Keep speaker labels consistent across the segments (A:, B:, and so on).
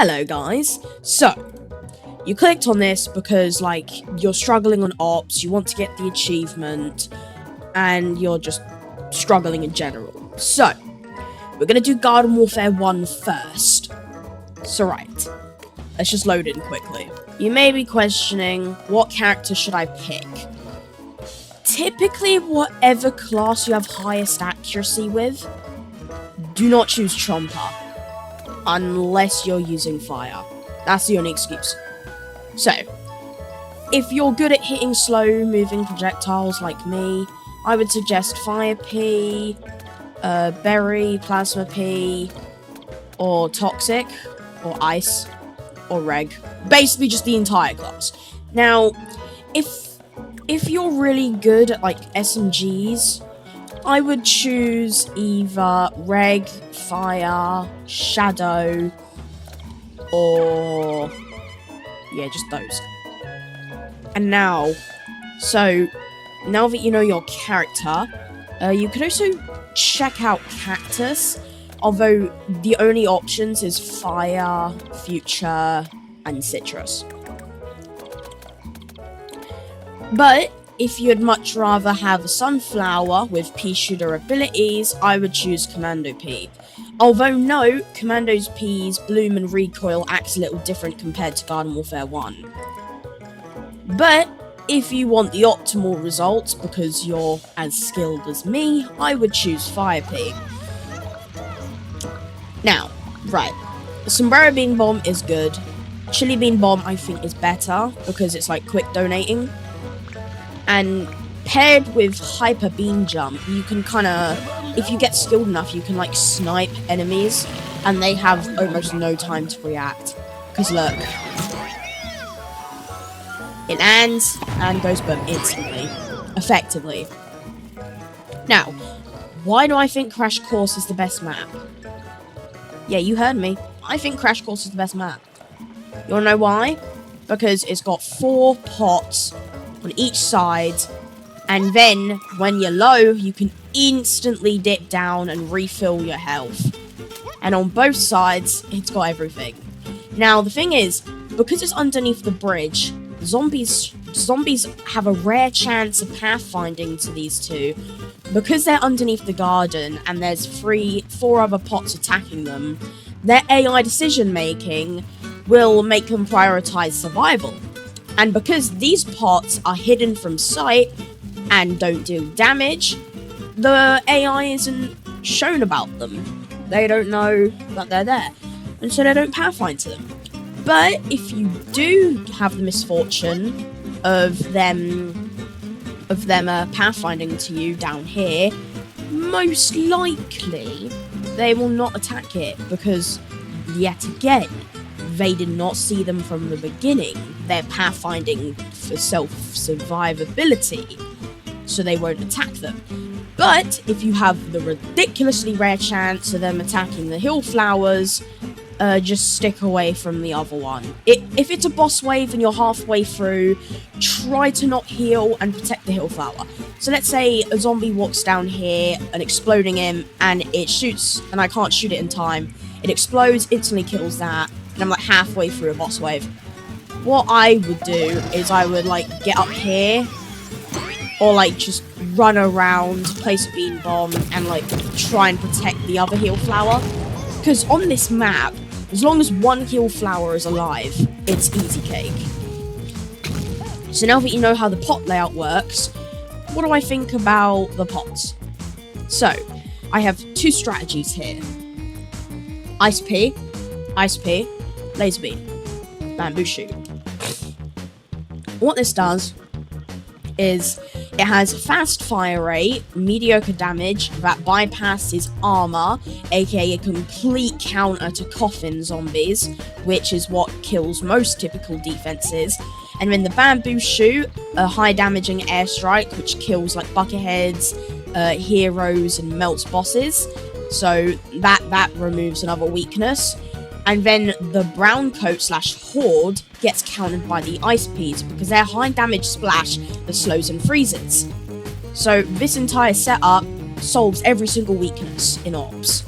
A: Hello guys, so you clicked on this because you're struggling on ops, you want to get the achievement, and you're just struggling in general. So, we're gonna do Garden Warfare 1 first. So right, let's just load in quickly. You may be questioning, what character should I pick? Typically, whatever class you have highest accuracy with, do not choose Chomper. Unless you're using fire. That's the only excuse. So, if you're good at hitting slow moving projectiles like me, I would suggest Fire P, Berry, Plasma P, or Toxic, or Ice, or Reg. Basically just the entire class. Now, if you're really good at SMGs, I would choose either Reg, Fire, Shadow, or yeah, just those. And now that you know your character, you could also check out Cactus, although the only options is Fire, Future, and Citrus. But if you'd much rather have a Sunflower with Pea Shooter abilities, I would choose Commando P. Although note, Commando's P's Bloom and Recoil acts a little different compared to Garden Warfare 1. But if you want the optimal results, because you're as skilled as me, I would choose Fire P. Now, right, Sombrero Bean Bomb is good. Chili Bean Bomb I think is better, because it's quick donating. And paired with Hyper Beam Jump, you can if you get skilled enough, you can snipe enemies, and they have almost no time to react. Because look, it lands and goes boom instantly, effectively. Now, why do I think Crash Course is the best map? Yeah, you heard me. I think Crash Course is the best map. You wanna know why? Because it's got 4 pots on each side, and then when you're low, you can instantly dip down and refill your health. And on both sides, it's got everything. Now, the thing is, because it's underneath the bridge, zombies have a rare chance of pathfinding to these two. Because they're underneath the garden, and there's 4 other pots attacking them, their AI decision making will make them prioritize survival. And because these pots are hidden from sight and don't do damage, the AI isn't shown about them. They don't know that they're there, and so they don't pathfind to them. But if you do have the misfortune of them pathfinding to you down here, most likely they will not attack it, because yet again, they did not see them from the beginning. They're pathfinding for self-survivability, so they won't attack them. But if you have the ridiculously rare chance of them attacking the hill flowers, just stick away from the other one. If it's a boss wave and you're halfway through, try to not heal and protect the hill flower. So let's say a zombie walks down here, and exploding him, and it shoots, and I can't shoot it in time. It explodes, instantly kills that, and I'm halfway through a boss wave. What I would do is I would get up here, or just run around, place a bean bomb, and try and protect the other heal flower. Because on this map, as long as one heal flower is alive, it's easy cake. So now that you know how the pot layout works, what do I think about the pots? So, I have 2 strategies here. Ice P, Laser Beam, Bamboo Shoot. What this does is it has fast fire rate, mediocre damage that bypasses armor, aka a complete counter to coffin zombies, which is what kills most typical defenses. And then the Bamboo Shoot, a high damaging airstrike, which kills bucketheads, heroes, and melts bosses. So that removes another weakness. And then the brown coat / horde gets countered by the ice peas, because they're high damage splash that slows and freezes. So this entire setup solves every single weakness in ops.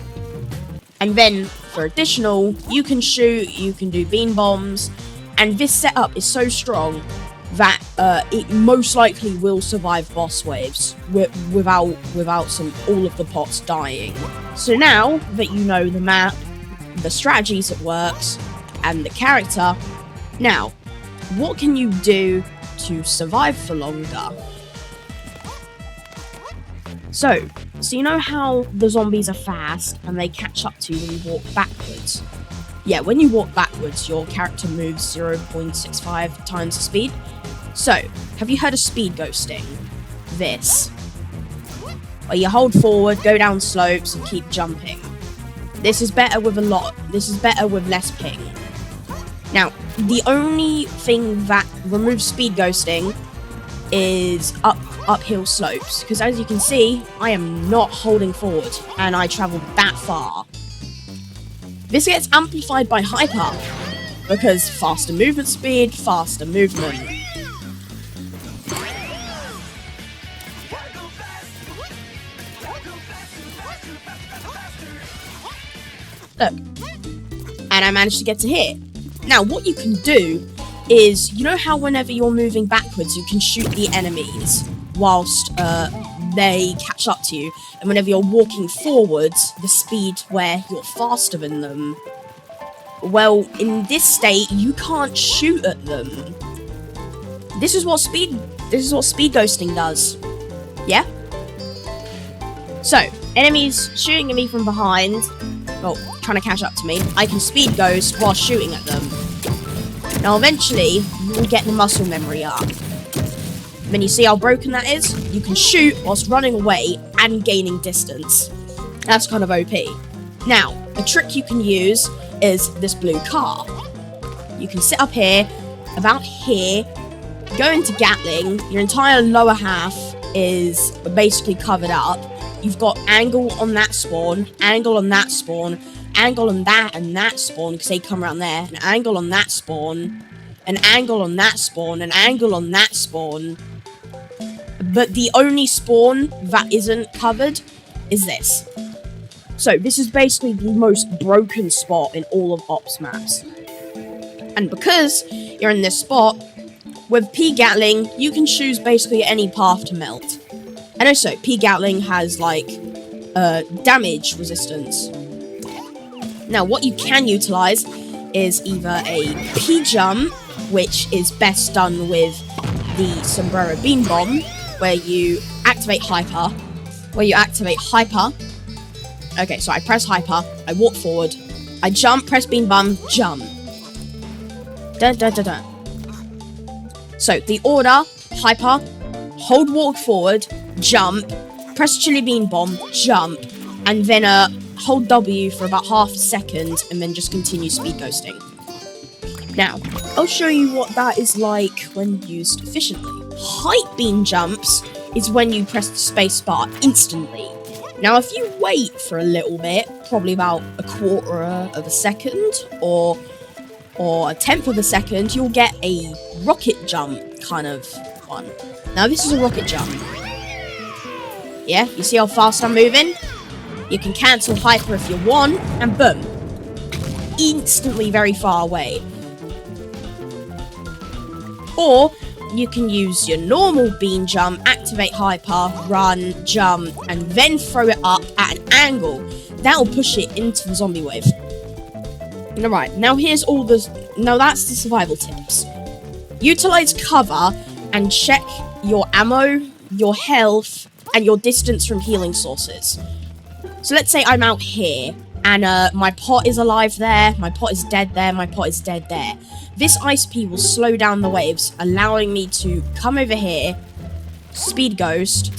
A: And then for additional, you can shoot, you can do beam bombs, and this setup is so strong that it most likely will survive boss waves without all of the pots dying. So now that you know the map, the strategies it works, and the character, now what can you do to survive for longer? So you know how the zombies are fast and they catch up to you when you walk backwards? Yeah, when you walk backwards, your character moves 0.65 times the speed. So, have you heard of speed ghosting? This. Where you hold forward, go down slopes, and keep jumping. This is better with less ping. Now, the only thing that removes speed ghosting is uphill slopes, because as you can see, I am not holding forward, and I traveled that far. This gets amplified by hyper, because faster movement speed, faster movement. Look, and I managed to get to here. Now, what you can do is, you know how whenever you're moving backwards, you can shoot the enemies whilst they catch up to you, and whenever you're walking forwards, the speed where you're faster than them. Well, in this state, you can't shoot at them. This is what speed ghosting does. Yeah? So, enemies shooting at me from behind, well, trying to catch up to me, I can speed ghost while shooting at them. Now, eventually, you'll get the muscle memory up. Then you see how broken that is? You can shoot whilst running away and gaining distance. That's kind of OP. Now, a trick you can use is this blue car. You can sit up here, about here, go into Gatling, your entire lower half is basically covered up. You've got angle on that spawn, angle on that spawn, angle on that and that spawn, because they come around there, an angle on that spawn, an angle on that spawn, an angle on that spawn. But the only spawn that isn't covered is this. So this is basically the most broken spot in all of Ops maps. And because you're in this spot, with P Gatling, you can choose basically any path to melt. And also, P Gatling has, like, damage resistance. Now, what you can utilize is either a P jump, which is best done with the Sombrero Beam Bomb, where you activate hyper. Okay, so I press hyper, I walk forward, I jump, press beam bomb, jump. Dun dun dun dun. So, the order, hyper, hold walk forward, jump, press chili bean bomb, jump, and then hold W for about half a second, and then just continue speed ghosting. Now, I'll show you what that is like when used efficiently. Height beam jumps is when you press the space bar instantly. Now, if you wait for a little bit, probably about a quarter of a second, or a tenth of a second, you'll get a rocket jump kind of one. Now, this is a rocket jump. Yeah, you see how fast I'm moving? You can cancel hyper if you want, and boom. Instantly very far away. Or, you can use your normal beam jump, activate hyper, run, jump, and then throw it up at an angle. That'll push it into the zombie wave. Alright, now that's the survival tips. Utilize cover and check your ammo, your health, and your distance from healing sources. So let's say I'm out here, and my pot is alive there, my pot is dead there, my pot is dead there. This Ice P will slow down the waves, allowing me to come over here, speed ghost,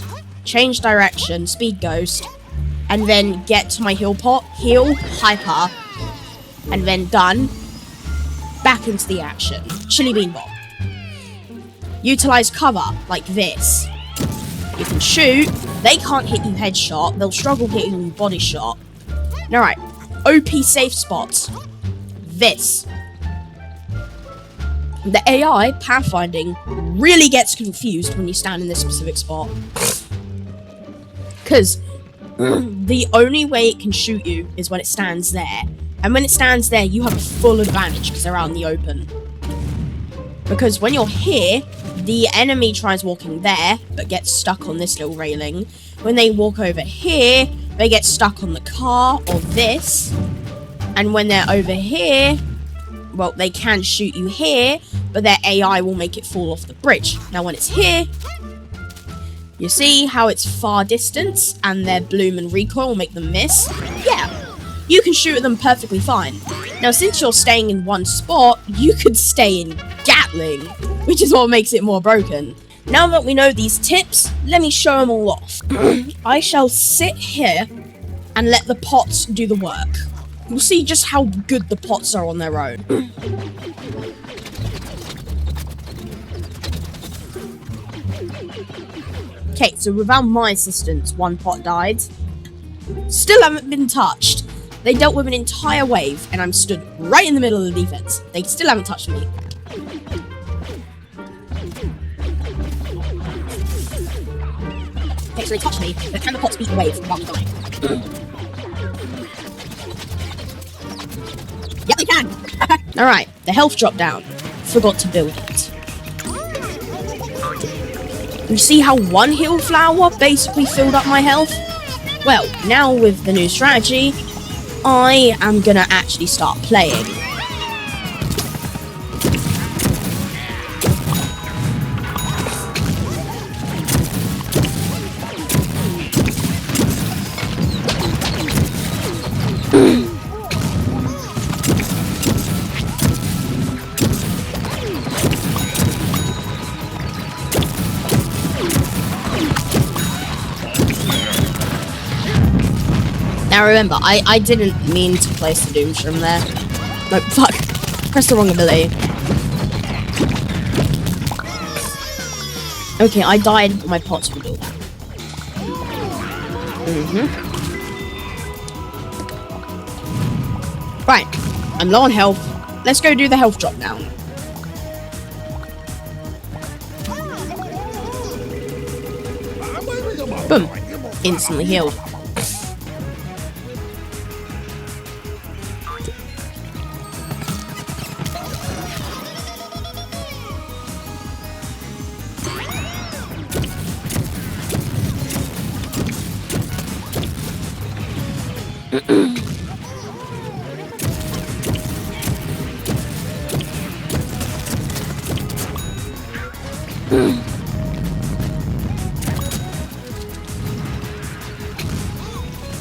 A: change direction, speed ghost, and then get to my heal pot, heal, hyper, and then done, back into the action. Chili bean bomb. Utilize cover, like this. You can shoot, they can't hit you headshot, they'll struggle hitting you body shot. Alright, OP safe spots. This. The AI pathfinding really gets confused when you stand in this specific spot. Because The only way it can shoot you is when it stands there. And when it stands there, you have a full advantage because they're out in the open. Because when you're here, the enemy tries walking there, but gets stuck on this little railing. When they walk over here, they get stuck on the car or this. And when they're over here, well, they can shoot you here, but their AI will make it fall off the bridge. Now, when it's here, you see how it's far distance, and their bloom and recoil will make them miss? Yeah, you can shoot at them perfectly fine. Now, since you're staying in one spot, you could stay in Gatling, which is what makes it more broken. Now that we know these tips, let me show them all off. I shall sit here and let the pots do the work. We'll see just how good the pots are on their own. Okay, so without my assistance, one pot died. Still haven't been touched. They dealt with an entire wave, and I'm stood right in the middle of the defense. They still haven't touched me. Okay, so they touched me, but can the pots beat the wave without me dying? Yeah, they can! Alright, the health dropped down. Forgot to build it. You see how one heal flower basically filled up my health? Well, now with the new strategy, I am gonna actually start playing. Now remember, I didn't mean to place the Doomstrom there. No, fuck. Press the wrong ability. Okay, I died, but my pots will do that. Right, I'm low on health. Let's go do the health drop down. Boom. Instantly healed.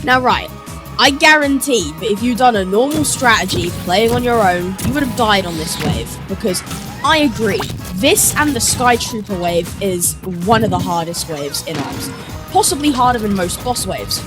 A: Now right, I guarantee that if you'd done a normal strategy playing on your own, you would have died on this wave, because I agree, this and the Sky Trooper wave is one of the hardest waves in ARMS, possibly harder than most boss waves.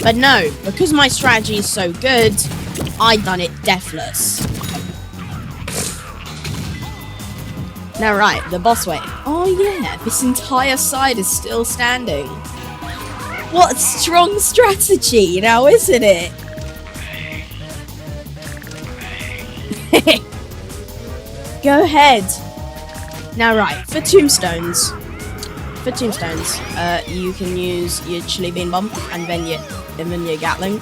A: But no, because my strategy is so good, I done it deathless. Now right, the boss wave. Oh yeah, this entire side is still standing. What a strong strategy now, isn't it? Go ahead. Now right, for tombstones, you can use your chili bean bomb and then your Gatling.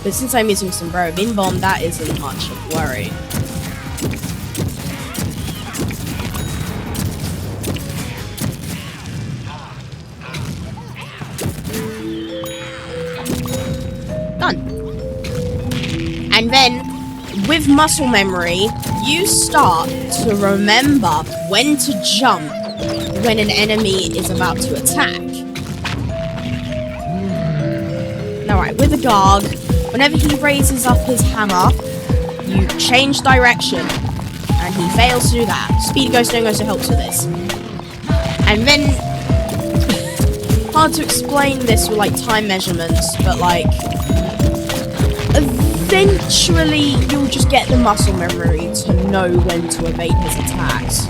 A: But since I'm using sombrero bean bomb, that isn't much of a worry. Done. And then, with muscle memory, you start to remember when to jump when an enemy is about to attack. Alright, with a Garg, whenever he raises up his hammer, you change direction, and he fails to do that. Speed Ghost no also helps with this. And then, hard to explain this with like time measurements, but like, eventually you'll just get the muscle memory to know when to evade his attacks.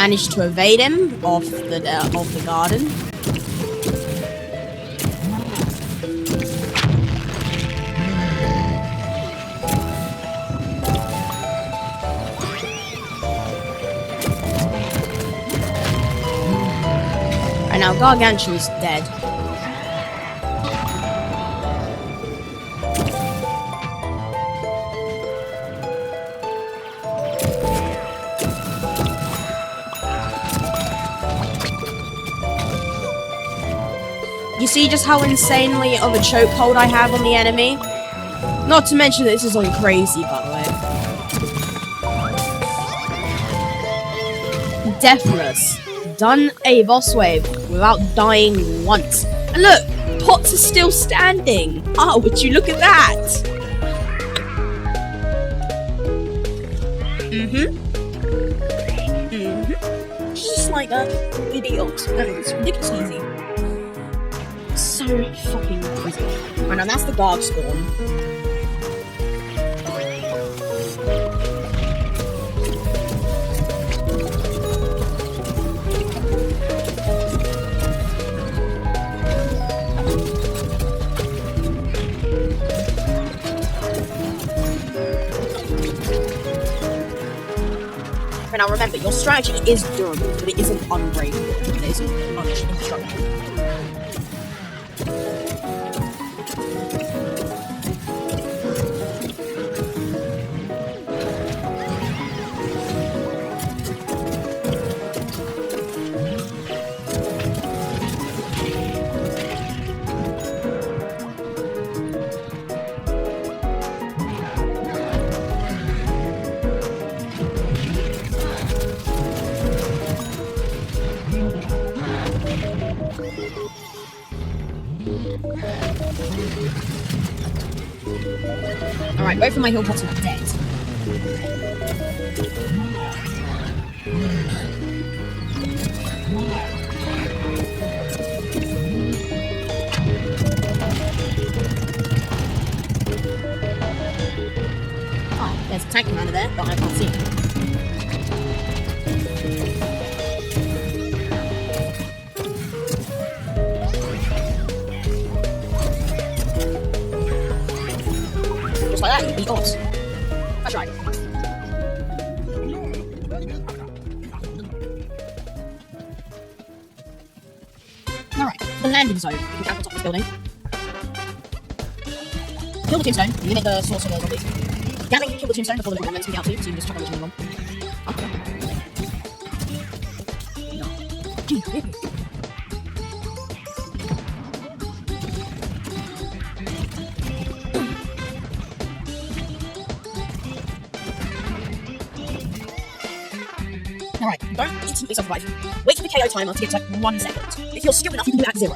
A: managed to evade him off the garden. And now Gargantua's dead. You see just how insanely of a chokehold I have on the enemy? Not to mention that this is on crazy, by the way. Deathless. Done a boss wave without dying once. And look! Pots are still standing! Oh, would you look at that? Just like that. Idiot. And it's ridiculously easy. So fucking crazy. Right, now that's the guard spawn. And now remember, your strategy is durable, but it isn't unbreakable. It isn't indestructible. Alright, both of my heal pots are dead. Oh, there's a tank commander there, but I can't see him. Just like that, you beat odds. That's right. Alright, the landing zone. You can camp on top of this building. Kill the tombstone, limit the source of the zombies. Gatling can kill the tombstone before the Gremlins can get out to you, so you can just chuck on the tombstone. Alright, don't instantly survive. Wait for the KO timer to get to 1 second. If you're skilled enough, you can do it at 0.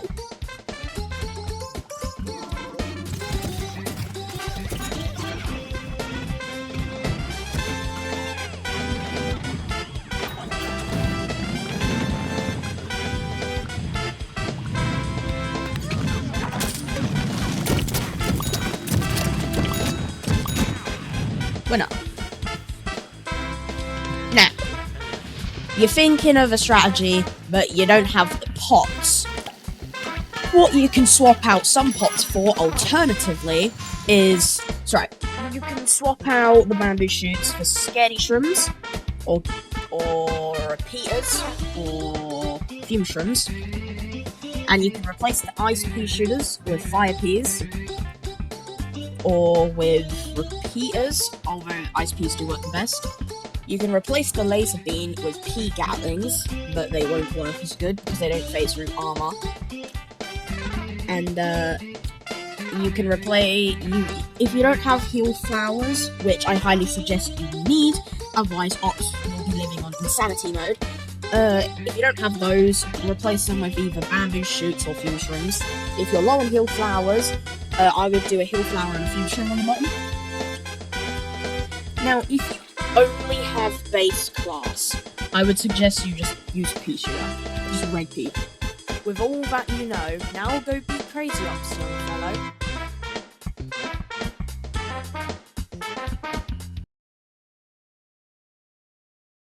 A: Winner. Now, you're thinking of a strategy, but you don't have the pots. What you can swap out some pots for, alternatively, is... Sorry, you can swap out the bamboo shoots for scaredy shrooms, or repeaters, or fume shrooms. And you can replace the ice pea shooters with fire peas, or with repeaters, although ice peas do work the best. You can replace the laser beam with pea gatlings, but they won't work as good because they don't phase through armor. And you can replace if you don't have heal flowers, which I highly suggest you need, otherwise Ops will be living on insanity mode. If you don't have those, replace them with either bamboo shoots or fume shrooms. If you're low on heal flowers, I would do a heal flower and a fume shroom on the bottom. Now, if you only have base class, I would suggest you just use pea shooter, just red pea. With all that you know, now go be crazy ops, young fellow.